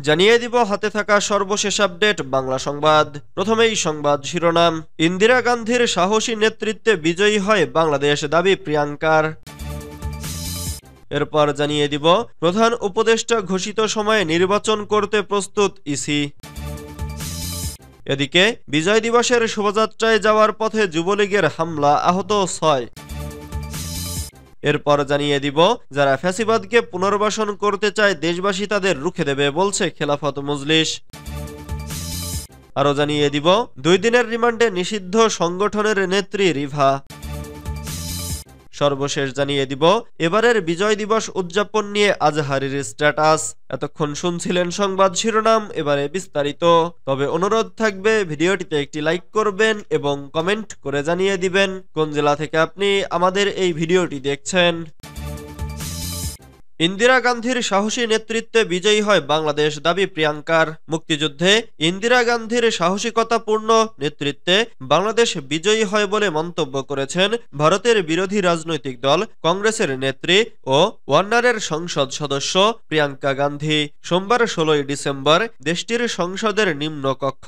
জানিয়ে দিব হাতে থাকা সর্বশেষ আপডেট বাংলা সংবাদ। প্রথমেই সংবাদ শিরোনাম। ইন্দিরা গান্ধীর সাহসী নেতৃত্বে বিজয়ী হয় বাংলাদেশ, দাবি প্রিয়াঙ্কার। এরপর জানিয়ে দিব প্রধান উপদেষ্টা ঘোষিত সময়ে নির্বাচন করতে প্রস্তুত ইসি। এদিকে বিজয় দিবসের শোভাযাত্রায় যাওয়ার পথে যুবলীগের হামলা, আহত ৬। এরপর জানিয়ে দিব যারা ফ্যাসিবাদকে পুনর্বাসন করতে চায় দেশবাসী তাদের রুখে দেবে, বলছে খেলাফত মজলিস। আরো জানিয়ে দিব ২ দিনের রিমান্ডে নিষিদ্ধ সংগঠনের নেত্রী রিভা। সর্বশেষ জানিয়ে দিব এবারের বিজয় দিবস উদযাপন নিয়ে আজহারীর স্ট্যাটাস। এতক্ষণ শুনছিলেন সংবাদ শিরোনাম, এবারে বিস্তারিত। তবে অনুরোধ থাকবে ভিডিওটিতে একটি লাইক করবেন এবং কমেন্ট করে জানিয়ে দিবেন কোন জেলা থেকে আপনি আমাদের এই ভিডিওটি দেখছেন। ইন্দিরা গান্ধীর সাহসী নেতৃত্বে বিজয়ী হয় বাংলাদেশ, দাবি প্রিয়াঙ্কার। মুক্তিযুদ্ধে ইন্দিরা গান্ধীর সাহসিকতাপূর্ণ নেতৃত্বে বাংলাদেশ বিজয়ী হয় বলে মন্তব্য করেছেন ভারতের বিরোধী রাজনৈতিক দল কংগ্রেসের নেত্রী ও ওয়ান্নারের সংসদ সদস্য প্রিয়াঙ্কা গান্ধী। সোমবার ১৬ই ডিসেম্বর দেশটির সংসদের নিম্নকক্ষ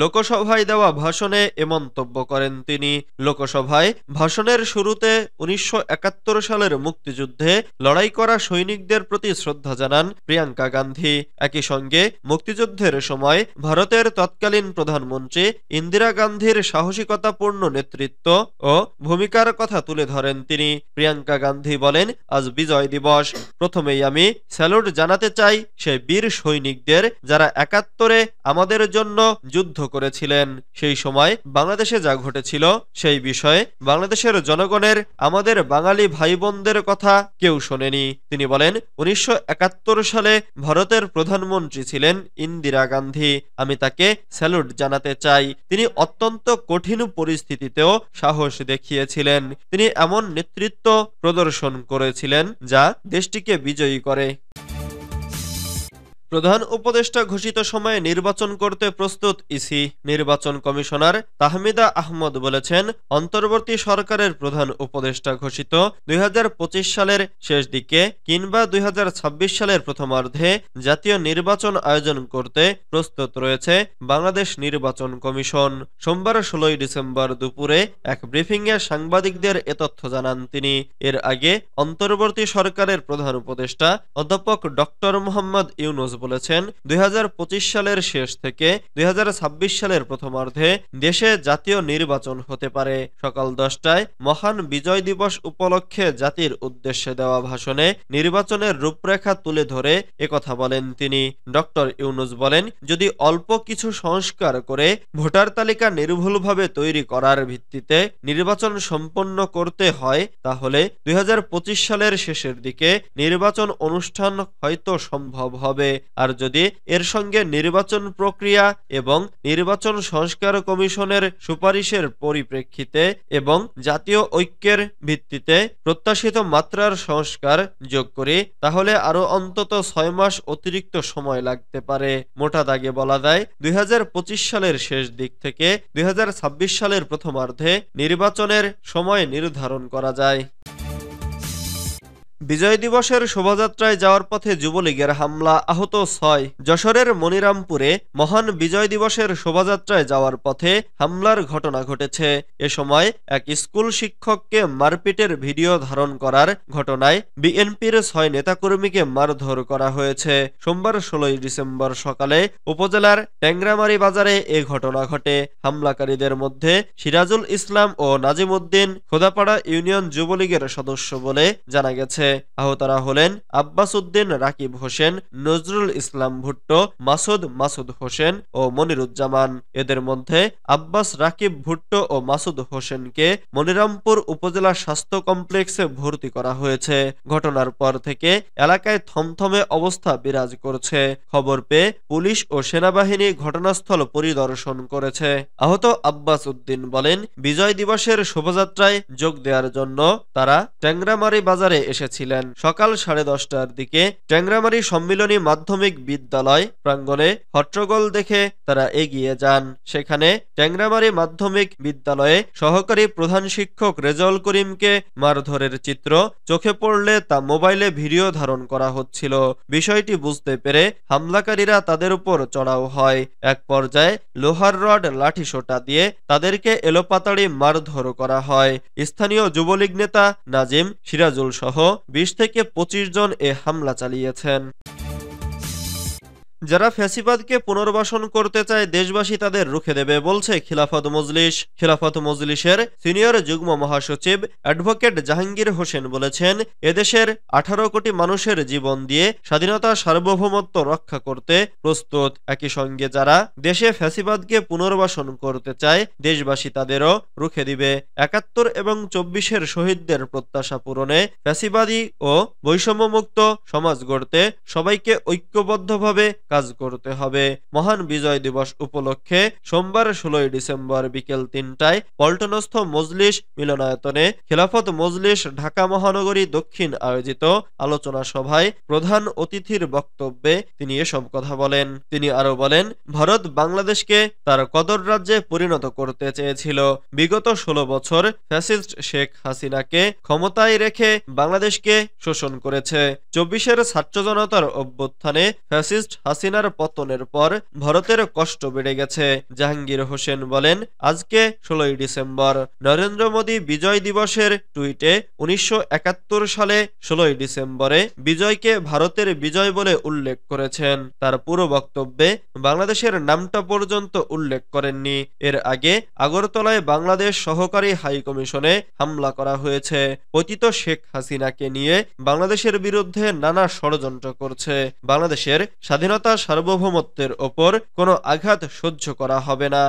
লোকসভায় দেওয়া ভাষণে এ মন্তব্য করেন তিনি। লোকসভায় ভাষণের শুরুতে ১৯৭১ সালের মুক্তিযুদ্ধে লড়াই করা সৈনিকদের প্রতি শ্রদ্ধা জানান প্রিয়াঙ্কা গান্ধী। একই সঙ্গে মুক্তিযুদ্ধের সময় ভারতের তৎকালীন প্রধানমন্ত্রী ইন্দিরা গান্ধীর সাহসিকতাপূর্ণ নেতৃত্ব ও ভূমিকার কথা তুলে ধরেন তিনি। প্রিয়াঙ্কা গান্ধী বলেন, আজ বিজয় দিবস। প্রথমেই আমি স্যালুট জানাতে চাই সেই বীর সৈনিকদের যারা ৭১-এ আমাদের জন্য যুদ্ধ করেছিলেন। সেই সময় বাংলাদেশে যা ঘটেছিল সেই বিষয়ে বাংলাদেশের জনগণের, আমাদের বাঙালি ভাই বোনদের কথা কেউ শোনেনি। তিনি বলেন, ১৯৭১ সালে ভারতের প্রধানমন্ত্রী ছিলেন ইন্দিরা গান্ধী। আমি তাকে স্যালুট জানাতে চাই। তিনি অত্যন্ত কঠিন পরিস্থিতিতেও সাহস দেখিয়েছিলেন। তিনি এমন নেতৃত্ব প্রদর্শন করেছিলেন যা দেশটিকে বিজয়ী করে। প্রধান উপদেষ্টা ঘোষিত সময়ে নির্বাচন করতে প্রস্তুত ইসি। নির্বাচন কমিশনার তাহমিদা আহমদ বলেছেন, অন্তর্বর্তী সরকারের প্রধান উপদেষ্টা ঘোষিত ২০২৫ সালের শেষ দিকে কিংবা ২০২৬ সালের প্রথমার্ধে জাতীয় নির্বাচন আয়োজন করতে প্রস্তুত রয়েছে বাংলাদেশ নির্বাচন কমিশন। সোমবার ১৬ই ডিসেম্বর দুপুরে এক ব্রিফিংয়ে সাংবাদিকদের এ তথ্য জানান তিনি। এর আগে অন্তর্বর্তী সরকারের প্রধান উপদেষ্টা অধ্যাপক ডক্টর মোহাম্মদ ইউনুস বলেছেন, ২০২৫ সালের শেষ থেকে ২০২৬ সালের প্রথমার্ধে দেশে জাতীয় নির্বাচন হতে পারে। সকাল ১০টায় মহান বিজয় দিবস উপলক্ষে জাতির উদ্দেশ্যে দেওয়া ভাষণে নির্বাচনের রূপরেখা তুলে ধরে একথা বলেন তিনি। ডক্টর ইউনুস বলেন, যদি অল্প কিছু সংস্কার করে ভোটার তালিকা নির্ভুলভাবে তৈরি করার ভিত্তিতে নির্বাচন সম্পন্ন করতে হয় তাহলে ২০২৫ সালের শেষের দিকে নির্বাচন অনুষ্ঠান হয়তো সম্ভব হবে। আর যদি এর সঙ্গে নির্বাচন প্রক্রিয়া এবং নির্বাচন সংস্কার কমিশনের সুপারিশের পরিপ্রেক্ষিতে এবং জাতীয় ঐক্যের ভিত্তিতে প্রত্যাশিত মাত্রার সংস্কার যোগ করি তাহলে আরো অন্তত ৬ মাস অতিরিক্ত সময় লাগতে পারে। মোটা দাগে বলা যায় ২০২৫ সালের শেষ দিক থেকে ২০২৬ সালের প্রথমার্ধে নির্বাচনের সময় নির্ধারণ করা যায়। বিজয় দিবসের শোভাযাত্রায় যাওয়ার পথে যুবলীগের হামলা, আহত ৬। যশোরের মনিরামপুরে মহান বিজয় দিবসের শোভাযাত্রায় যাওয়ার পথে হামলার ঘটনা ঘটেছে। এ সময় এক স্কুল শিক্ষককে মারপিটের ভিডিও ধারণ করার ঘটনায় বিএনপির ৬ নেতাকর্মীকে মারধর করা হয়েছে। সোমবার ১৬ই ডিসেম্বর সকালে উপজেলার ট্যাংরামারী বাজারে এ ঘটনা ঘটে। হামলাকারীদের মধ্যে সিরাজুল ইসলাম ও নাজিমউদ্দিন খোদাপাড়া ইউনিয়ন যুবলীগের সদস্য বলে জানা গেছে। আহতরা হলেন আব্বাস উদ্দিন, রাকিব হোসেন, নজরুল ইসলাম ভুট্টো, মাসুদ হোসেন ও মনিরুজ্জামান। এদের মধ্যে আব্বাস, রাকিব, ভুট্টো ও মাসুদ হোসেনকে মনিরামপুর উপজেলা স্বাস্থ্য কমপ্লেক্সে ভর্তি করা হয়েছে। ঘটনার পর থেকে এলাকায় থমথমে অবস্থা বিরাজ করছে। খবর পেয়ে পুলিশ ও সেনাবাহিনী ঘটনাস্থল পরিদর্শন করেছে। আহত আব্বাস উদ্দিন বলেন, বিজয় দিবসের শোভাযাত্রায় যোগ দেওয়ার জন্য তারা ট্যাংরামারী বাজারে এসেছিল। ছিলেন। সকাল 10:30টার দিকে ট্যাংরামারী সম্মিলনী মাধ্যমিক বিদ্যালয় প্রাঙ্গণে হট্টগোল দেখে তারা এগিয়ে যান। সেখানে ট্যাংরামারী মাধ্যমিক বিদ্যালয়ে সহকারী প্রধান শিক্ষক রেজাউল করিমকে মারধরের চিত্র চোখে পড়লে তা মোবাইলে ভিডিও ধারণ করা হচ্ছিল। বিষয়টি বুঝতে পেরে হামলাকারীরা তাদের উপর চড়াও হয়। এক পর্যায়ে লোহার রড, লাঠিসোঁটা দিয়ে তাদেরকে এলোপাতাড়ি মারধর করা হয়। স্থানীয় যুবলীগ নেতা নাজিম, সিরাজুল সহ 20 থেকে 25 জন এ হামলা চালিয়েছেন। যারা ফ্যাসিবাদকে পুনর্বাসন করতে চায় দেশবাসী তাদের রুখে দেবে বলছে খিলাফত মজলিস। খিলাফত মজলিসের সিনিয়র যুগ্ম মহাসচিব অ্যাডভোকেট জাহাঙ্গীর হোসেন বলেছেন, এদেশের 18 কোটি মানুষের জীবন দিয়ে স্বাধীনতা সার্বভৌমত্ব রক্ষা করতে প্রস্তুত। একই সঙ্গে যারা দেশে ফ্যাসিবাদকে পুনর্বাসন করতে চায় দেশবাসী তাদেরও রুখে দিবে। 71 এবং 24-এর শহীদদের প্রত্যাশা পূরণে ফ্যাসিবাদী ও বৈষম্যমুক্ত সমাজ গড়তে সবাইকে ঐক্যবদ্ধভাবে কাজ করতে হবে। মহান বিজয় দিবস উপলক্ষে সোমবার 16 ডিসেম্বর বিকেল 3টায় পল্টনস্থ মজলিস মিলনায়তনে খিলাফত মজলিস ঢাকা মহানগরী দক্ষিণ আয়োজিত আলোচনা সভায় প্রধান অতিথির বক্তব্যে তিনি এসব কথা বলেন। তিনি আরো বলেন, ভারত বাংলাদেশকে তার কদর রাজ্যে পরিণত করতে চেয়েছিল। বিগত 16 বছর ফ্যাসিস্ট শেখ হাসিনাকে ক্ষমতায় রেখে বাংলাদেশকে শোষণ করেছে। 24-এর ছাত্র জনতার অভ্যুত্থানে ফ্যাসিস্ট হাসিনার পতনের পর ভারতের কষ্ট বেড়ে গেছে। জাহাঙ্গীর হোসেন বলেন, আজকে 16 ডিসেম্বর নরেন্দ্র মোদী বিজয় দিবসের টুইটে 1971 সালে 16 ডিসেম্বরে বিজয়কে ভারতের বিজয় বলে উল্লেখ করেছেন। তার পুরো বক্তব্যে বাংলাদেশের নামটা পর্যন্ত উল্লেখ করেননি। এর আগে আগরতলায় বাংলাদেশ সহকারী হাই কমিশনে হামলা করা হয়েছে। পতিত শেখ হাসিনাকে নিয়ে বাংলাদেশের বিরুদ্ধে নানা ষড়যন্ত্র করছে। বাংলাদেশের স্বাধীনতা সার্বভৌমত্বের ওপর কোনো আঘাত সহ্য করা হবে না।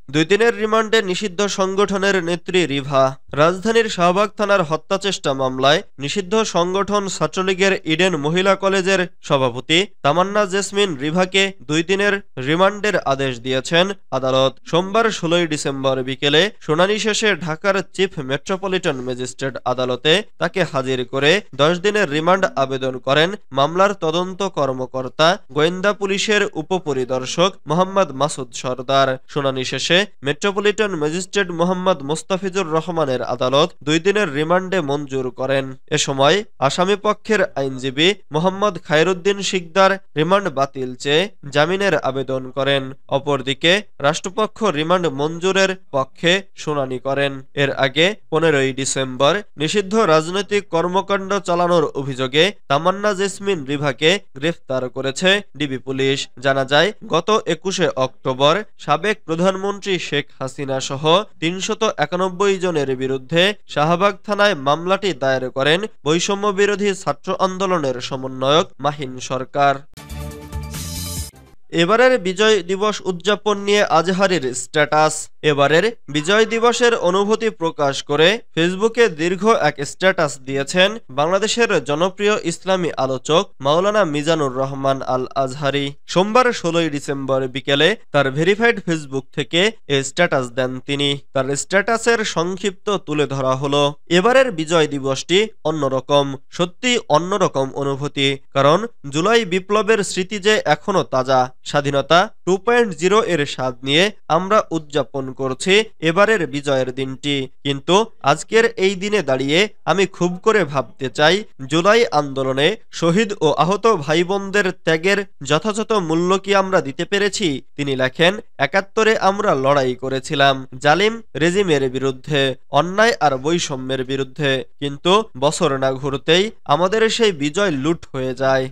2 দিনের রিমান্ডে নিষিদ্ধ সংগঠনের নেত্রী রিভা। রাজধানীর শাহবাগ থানার হত্যাচেষ্টা মামলায় নিষিদ্ধ সংগঠন ছাত্রলীগের ইডেন মহিলা কলেজের সভাপতি তামান্না জেসমিন রিভাকে 2 দিনের রিমান্ডের আদেশ দিয়েছেন আদালত। সোমবার 16 ডিসেম্বর বিকেলে শুনানি শেষে ঢাকার চিফ মেট্রোপলিটন ম্যাজিস্ট্রেট আদালতে তাকে হাজির করে 10 দিনের রিমান্ড আবেদন করেন মামলার তদন্ত কর্মকর্তা গোয়েন্দা পুলিশের উপপরিদর্শক মোহাম্মদ মাসুদ সরদার। শুনানি শেষে মেট্রোপলিটন ম্যাজিস্ট্রেট মোহাম্মদ মোস্তাফিজুর রহমানের আদালত 2 দিনের রিমান্ডে মঞ্জুর করেন। এ সময় আসামি পক্ষের আইনজীবী মোহাম্মদ খায়রুদ্দিন শিকদার রিমান্ড বাতিল চেয়ে জামিনের আবেদন করেন। অপরদিকে রাষ্ট্রপক্ষ রিমান্ড মঞ্জুরের পক্ষে শুনানি করেন। এর আগে 15 ডিসেম্বর নিষিদ্ধ রাজনৈতিক কর্মকাণ্ড চালানোর অভিযোগে তামান্না জেসমিন রিভাকে গ্রেফতার করেছে ডিবি পুলিশ। জানা যায়, গত 21 অক্টোবর সাবেক প্রধানমন্ত্রী শেখ হাসিনা সহ 391 জনের বিরুদ্ধে শাহবাগ থানায় মামলাটি দায়ের করেন বৈষম্য বিরোধী ছাত্র আন্দোলনের সমন্বয়ক মাহিন সরকার। এবারের বিজয় দিবস উদযাপন নিয়ে আজহারীর স্ট্যাটাস। এবারের বিজয় দিবসের অনুভূতি প্রকাশ করে ফেসবুকে দীর্ঘ এক স্ট্যাটাস দিয়েছেন বাংলাদেশের জনপ্রিয় ইসলামী আলোচক মাওলানা মিজানুর রহমান আল আজহারী। সোমবার 16 ডিসেম্বর বিকেলে তার ভেরিফাইড ফেসবুক থেকে এ স্ট্যাটাস দেন তিনি। তার স্ট্যাটাসের সংক্ষিপ্ত তুলে ধরা হলো, এবারের বিজয় দিবসটি অন্যরকম, সত্যি অন্যরকম অনুভূতি। কারণ জুলাই বিপ্লবের স্মৃতি যে এখনো তাজা। স্বাধীনতা 2.0 এর স্বাদ নিয়ে আমরা উদযাপন করছি এবারের বিজয়ের দিনটি। কিন্তু আজকের এই দিনে দাঁড়িয়ে আমি খুব করে ভাবতে চাই, জুলাই আন্দোলনে শহীদ ও আহত ভাই বোনদের ত্যাগের যথাযথ মূল্য কি আমরা দিতে পেরেছি? তিনি লেখেন, 71-এ আমরা লড়াই করেছিলাম জালিম রেজিমের বিরুদ্ধে, অন্যায় আর বৈষম্যের বিরুদ্ধে। কিন্তু বছর না ঘুরতেই আমাদের সেই বিজয় লুট হয়ে যায়।